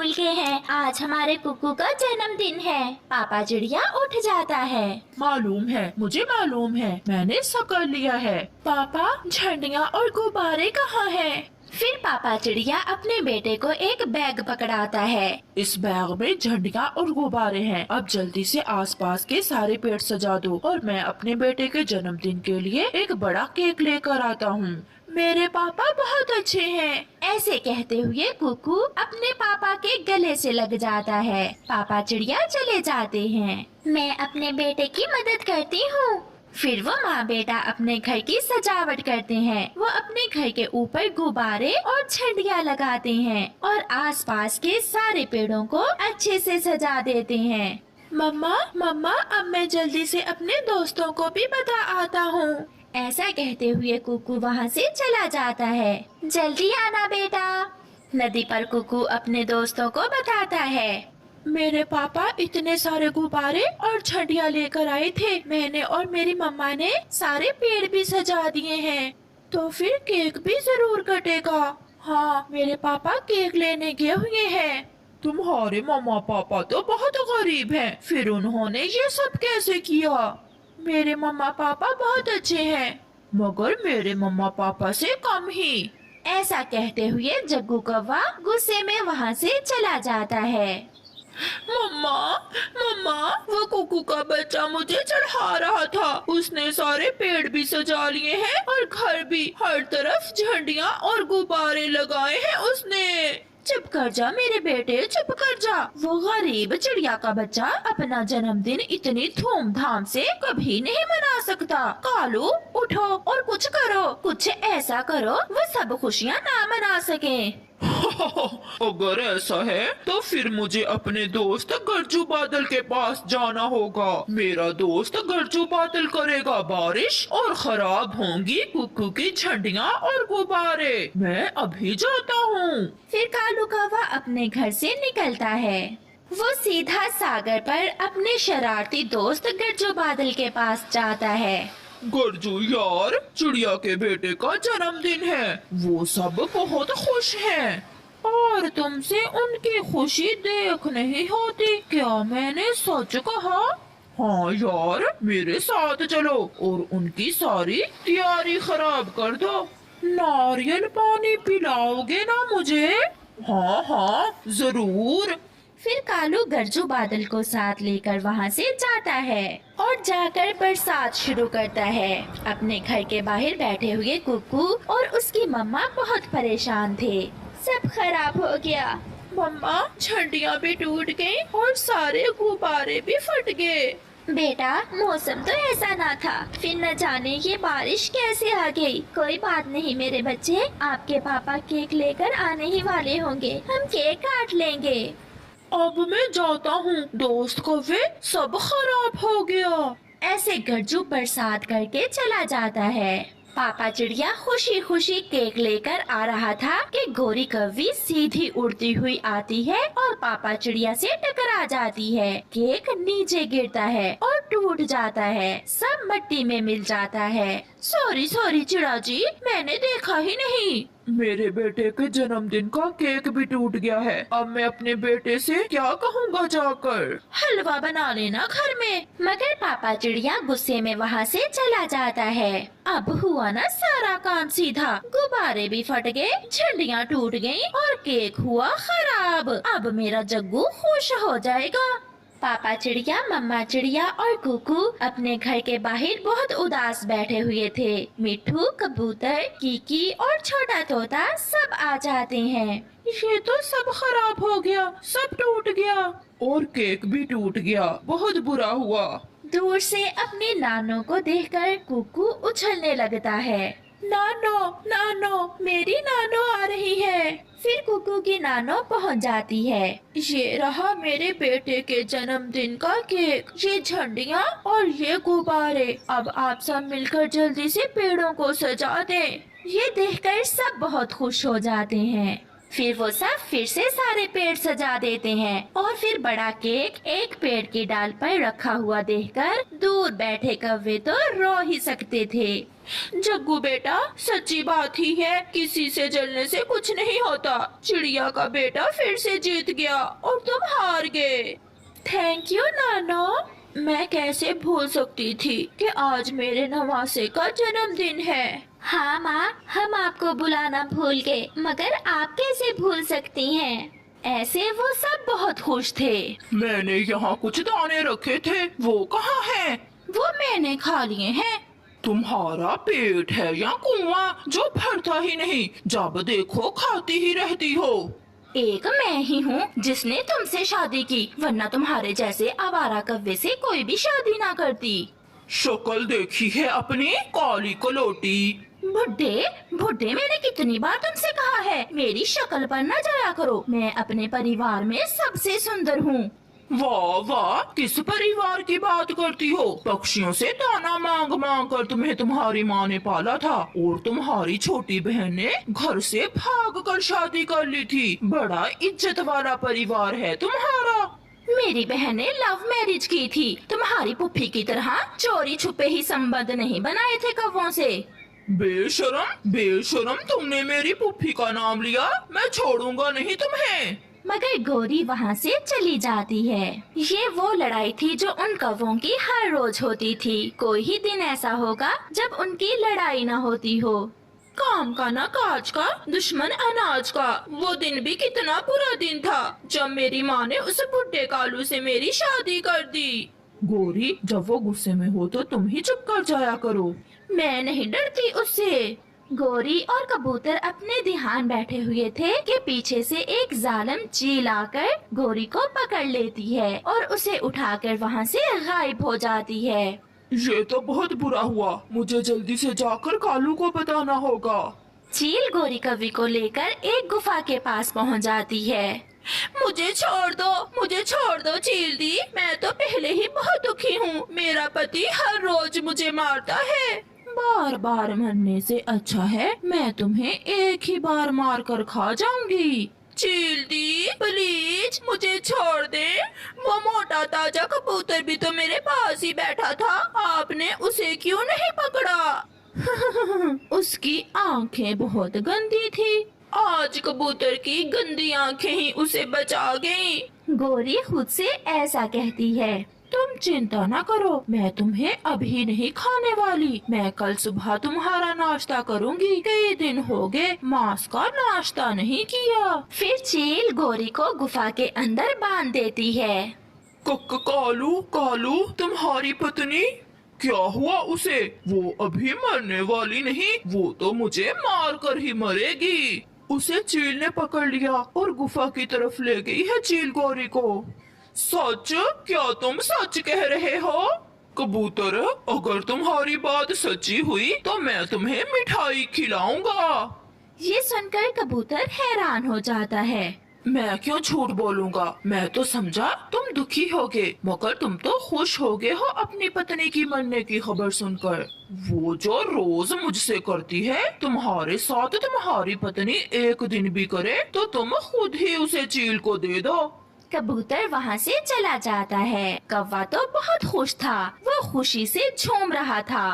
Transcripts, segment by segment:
भूल गए हैं, आज हमारे कुकू का जन्मदिन है। पापा चिड़िया उठ जाता है। मालूम है, मुझे मालूम है, मैंने सब कर लिया है। पापा, झंडियाँ और गुब्बारे कहाँ हैं? फिर पापा चिड़िया अपने बेटे को एक बैग पकड़ाता है। इस बैग में झंडियाँ और गुब्बारे हैं। अब जल्दी से आसपास के सारे पेड़ सजा दो और मैं अपने बेटे के जन्मदिन के लिए एक बड़ा केक लेकर आता हूँ। मेरे पापा बहुत अच्छे हैं। ऐसे कहते हुए कुकू अपने पापा के गले से लग जाता है। पापा चिड़िया चले जाते हैं। मैं अपने बेटे की मदद करती हूँ। फिर वो माँ बेटा अपने घर की सजावट करते हैं। वो अपने घर के ऊपर गुब्बारे और झंडियाँ लगाते हैं और आसपास के सारे पेड़ों को अच्छे से सजा देते हैं। मम्मा, मम्मा, अब मैं जल्दी से अपने दोस्तों को भी बता आता हूँ। ऐसा कहते हुए कुकू वहाँ से चला जाता है। जल्दी आना बेटा। नदी पर कुकू अपने दोस्तों को बताता है। मेरे पापा इतने सारे गुब्बारे और झंडियाँ लेकर आए थे। मैंने और मेरी मम्मा ने सारे पेड़ भी सजा दिए हैं। तो फिर केक भी जरूर कटेगा। हाँ, मेरे पापा केक लेने गए हुए हैं। तुम्हारे मम्मा पापा तो बहुत गरीब हैं, फिर उन्होंने ये सब कैसे किया? मेरे मम्मा पापा बहुत अच्छे हैं, मगर मेरे मम्मा पापा से कम ही। ऐसा कहते हुए जग्गू कौवा गुस्से में वहाँ से चला जाता है। मम्मा, मम्मा, वो कुकू का बच्चा मुझे चढ़ा रहा था। उसने सारे पेड़ भी सजा लिए हैं और घर भी, हर तरफ झंडियाँ और गुब्बारे लगाए हैं उसने। चुप कर जा मेरे बेटे, चुप कर जा। वो गरीब चिड़िया का बच्चा अपना जन्मदिन इतनी धूमधाम से कभी नहीं मना सकता। कालू, उठो और कुछ करो, कुछ ऐसा करो वो सब खुशियाँ ना मना सके। अगर ऐसा है तो फिर मुझे अपने दोस्त गरजू बादल के पास जाना होगा। मेरा दोस्त गरजू बादल करेगा बारिश और खराब होंगी कुकू की झंडियाँ और गुब्बारे। मैं अभी जाता हूँ। फिर कालू कौवा अपने घर से निकलता है। वो सीधा सागर पर अपने शरारती दोस्त गरजू बादल के पास जाता है। गरजू यार, चिड़िया के बेटे का जन्मदिन है, वो सब बहुत खुश हैं और तुमसे उनकी खुशी देख नहीं होती। क्या मैंने सच कहा? हाँ यार, मेरे साथ चलो और उनकी सारी तैयारी खराब कर दो। नारियल पानी पिलाओगे ना मुझे? हाँ हाँ, जरूर। फिर कालू गरजू बादल को साथ लेकर वहाँ से जाता है और जाकर बरसात शुरू करता है। अपने घर के बाहर बैठे हुए कुकू और उसकी मम्मा बहुत परेशान थे। सब खराब हो गया। मम्मा, झंडियाँ भी टूट गई और सारे गुब्बारे भी फट गए। बेटा, मौसम तो ऐसा ना था, फिर न जाने ये बारिश कैसे आ गई। कोई बात नहीं मेरे बच्चे, आपके पापा केक लेकर आने ही वाले होंगे, हम केक काट लेंगे। अब मैं जाता हूँ, दोस्त को वे सब खराब हो गया। ऐसे गरजू बरसात करके चला जाता है। पापा चिड़िया खुशी खुशी केक लेकर आ रहा था कि गोरी कौवी सीधी उड़ती हुई आती है और पापा चिड़िया से टकरा जाती है। केक नीचे गिरता है और टूट जाता है, सब मिट्टी में मिल जाता है। सॉरी सॉरी चिड़ा जी, मैंने देखा ही नहीं। मेरे बेटे के जन्मदिन का केक भी टूट गया है। अब मैं अपने बेटे से क्या कहूँगा जाकर? हलवा बना लेना घर में। मगर पापा चिड़िया गुस्से में वहाँ से चला जाता है। अब हुआ ना सारा काम सीधा, गुब्बारे भी फट गए, झंडियाँ टूट गयी और केक हुआ खराब। अब मेरा जग्गू खुश हो जाएगा। पापा चिड़िया, मम्मा चिड़िया और कुकू अपने घर के बाहर बहुत उदास बैठे हुए थे। मिट्ठू, कबूतर, कीकी और छोटा तोता सब आ जाते हैं। ये तो सब खराब हो गया, सब टूट गया और केक भी टूट गया, बहुत बुरा हुआ। दूर से अपने नानों को देखकर कुकू उछलने लगता है। नानो, नानो, मेरी नानो आ रही है। फिर कुकू की नानो पहुंच जाती है। ये रहा मेरे बेटे के जन्मदिन का केक, ये झंडियाँ और ये गुब्बारे। अब आप सब मिलकर जल्दी से पेड़ों को सजा दें। ये देखकर सब बहुत खुश हो जाते हैं। फिर वो सब फिर से सारे पेड़ सजा देते हैं और फिर बड़ा केक एक पेड़ की डाल पर रखा हुआ देखकर दूर बैठे कौवे तो रो ही सकते थे। जग्गू बेटा, सच्ची बात ही है, किसी से जलने से कुछ नहीं होता। चिड़िया का बेटा फिर से जीत गया और तुम हार गए। थैंक यू नानो। मैं कैसे भूल सकती थी कि आज मेरे नवासे का जन्मदिन है। हाँ माँ, हम आपको बुलाना भूल गए, मगर आप कैसे भूल सकती हैं? ऐसे वो सब बहुत खुश थे। मैंने यहाँ कुछ दाने रखे थे, वो कहाँ हैं? वो मैंने खा लिए हैं। तुम्हारा पेट है या कुआं जो भरता ही नहीं, जब देखो खाती ही रहती हो। एक मैं ही हूँ जिसने तुमसे शादी की, वरना तुम्हारे जैसे आवारा कव्वे से कोई भी शादी ना करती। शक्ल देखी है अपनी, काली कलोटी। बुड्ढे बुड्ढे, मैंने कितनी बार तुमसे कहा है मेरी शक्ल पर न जाया करो। मैं अपने परिवार में सबसे सुंदर हूँ। वाह वाह, किस परिवार की बात करती हो? पक्षियों से दाना मांग मांग कर तुम्हें तुम्हारी माँ ने पाला था, और तुम्हारी छोटी बहन ने घर से भाग कर शादी कर ली थी। बड़ा इज्जत वाला परिवार है तुम्हारा। मेरी बहन ने लव मैरिज की थी, तुम्हारी पुप्पी की तरह चोरी छुपे ही संबंध नहीं बनाए थे कौवों से। बेशरम बेशरम, तुमने मेरी पुप्पी का नाम लिया, मैं छोड़ूंगा नहीं तुम्हें। मगर गौरी वहाँ से चली जाती है। ये वो लड़ाई थी जो उन कौवों की हर रोज होती थी। कोई ही दिन ऐसा होगा जब उनकी लड़ाई न होती हो। काम का ना काज का, दुश्मन अनाज का। वो दिन भी कितना बुरा दिन था जब मेरी माँ ने उस बुड्ढे कालू से मेरी शादी कर दी। गोरी, जब वो गुस्से में हो तो तुम ही चुप कर जाया करो। मैं नहीं डरती उससे। गोरी और कबूतर अपने ध्यान बैठे हुए थे कि पीछे से एक जालिम चील आकर गोरी को पकड़ लेती है और उसे उठाकर वहाँ से गायब हो जाती है। ये तो बहुत बुरा हुआ, मुझे जल्दी से जाकर कालू को बताना होगा। चील गोरी कवि को लेकर एक गुफा के पास पहुँच जाती है। मुझे छोड़ दो चील दी, मैं तो पहले ही बहुत दुखी हूँ। मेरा पति हर रोज मुझे मारता है। बार बार मरने से अच्छा है मैं तुम्हें एक ही बार मार कर खा जाऊंगी। चील दी प्लीज मुझे छोड़ दे। वो मोटा ताजा कबूतर भी तो मेरे पास ही बैठा था, आपने उसे क्यों नहीं पकड़ा? उसकी आंखें बहुत गंदी थी, आज कबूतर की गंदी आंखें ही उसे बचा गईं। गोरी खुद से ऐसा कहती है। तुम चिंता न करो, मैं तुम्हें अभी नहीं खाने वाली, मैं कल सुबह तुम्हारा नाश्ता करूंगी। कई दिन हो गए मांस का नाश्ता नहीं किया। फिर चील गोरी को गुफा के अंदर बांध देती है। कालू कालू, तुम्हारी पत्नी क्या हुआ उसे? वो अभी मरने वाली नहीं, वो तो मुझे मार कर ही मरेगी। उसे चील ने पकड़ लिया और गुफा की तरफ ले गई है चील गोरी को। सच? क्या तुम सच कह रहे हो? कबूतर, अगर तुम्हारी बात सच्ची हुई तो मैं तुम्हें मिठाई खिलाऊंगा। ये सुनकर कबूतर हैरान हो जाता है। मैं क्यों झूठ बोलूंगा, मैं तो समझा तुम दुखी होगे, मगर तुम तो खुश होगे हो अपनी पत्नी की मरने की खबर सुनकर। वो जो रोज मुझसे करती है तुम्हारे साथ, तुम्हारी पत्नी एक दिन भी करे तो तुम खुद ही उसे चील को दे दो। कबूतर वहाँ से चला जाता है। कौवा तो बहुत खुश था, वो खुशी से झूम रहा था।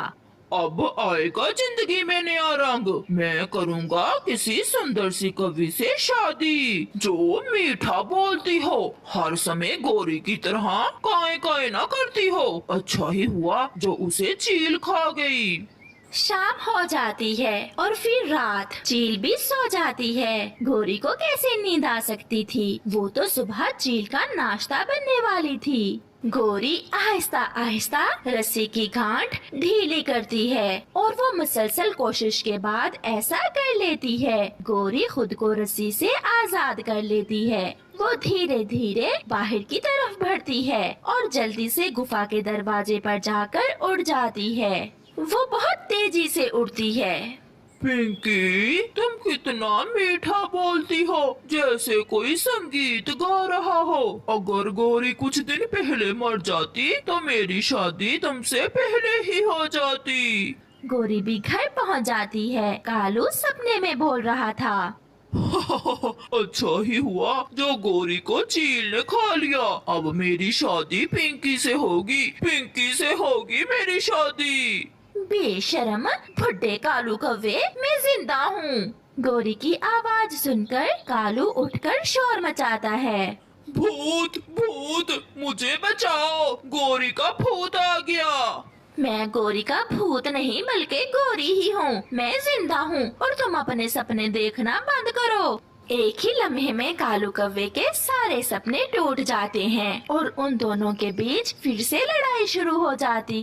अब आएगा जिंदगी में नया रंग, मैं करूँगा किसी सुंदर सी कवि से शादी जो मीठा बोलती हो, हर समय गोरी की तरह काए काए ना करती हो। अच्छा ही हुआ जो उसे चील खा गई। शाम हो जाती है और फिर रात। चील भी सो जाती है। गोरी को कैसे नींद आ सकती थी, वो तो सुबह चील का नाश्ता बनने वाली थी। गोरी आहिस्ता आहिस्ता रस्सी की गांठ ढीली करती है और वो मुसलसल कोशिश के बाद ऐसा कर लेती है। गोरी खुद को रस्सी से आजाद कर लेती है। वो धीरे धीरे बाहर की तरफ बढ़ती है और जल्दी से गुफा के दरवाजे पर जाकर उड़ जाती है। वो बहुत तेजी से उड़ती है। पिंकी, तुम कितना मीठा बोलती हो, जैसे कोई संगीत गा रहा हो। अगर गोरी कुछ दिन पहले मर जाती तो मेरी शादी तुमसे पहले ही हो जाती। गोरी भी घर पहुंच जाती है। कालू सपने में बोल रहा था। अच्छा ही हुआ जो गोरी को चील ने खा लिया। अब मेरी शादी पिंकी से होगी, पिंकी से होगी मेरी शादी। बेशरम, बुड्ढे कालू कौवे, मैं जिंदा हूँ। गोरी की आवाज सुनकर कालू उठकर शोर मचाता है। भूत भूत, मुझे बचाओ, गोरी का भूत आ गया। मैं गोरी का भूत नहीं बल्कि गोरी ही हूँ। मैं जिंदा हूँ और तुम अपने सपने देखना बंद करो। एक ही लम्हे में कालू कौवे के सारे सपने टूट जाते हैं और उन दोनों के बीच फिर से लड़ाई शुरू हो जाती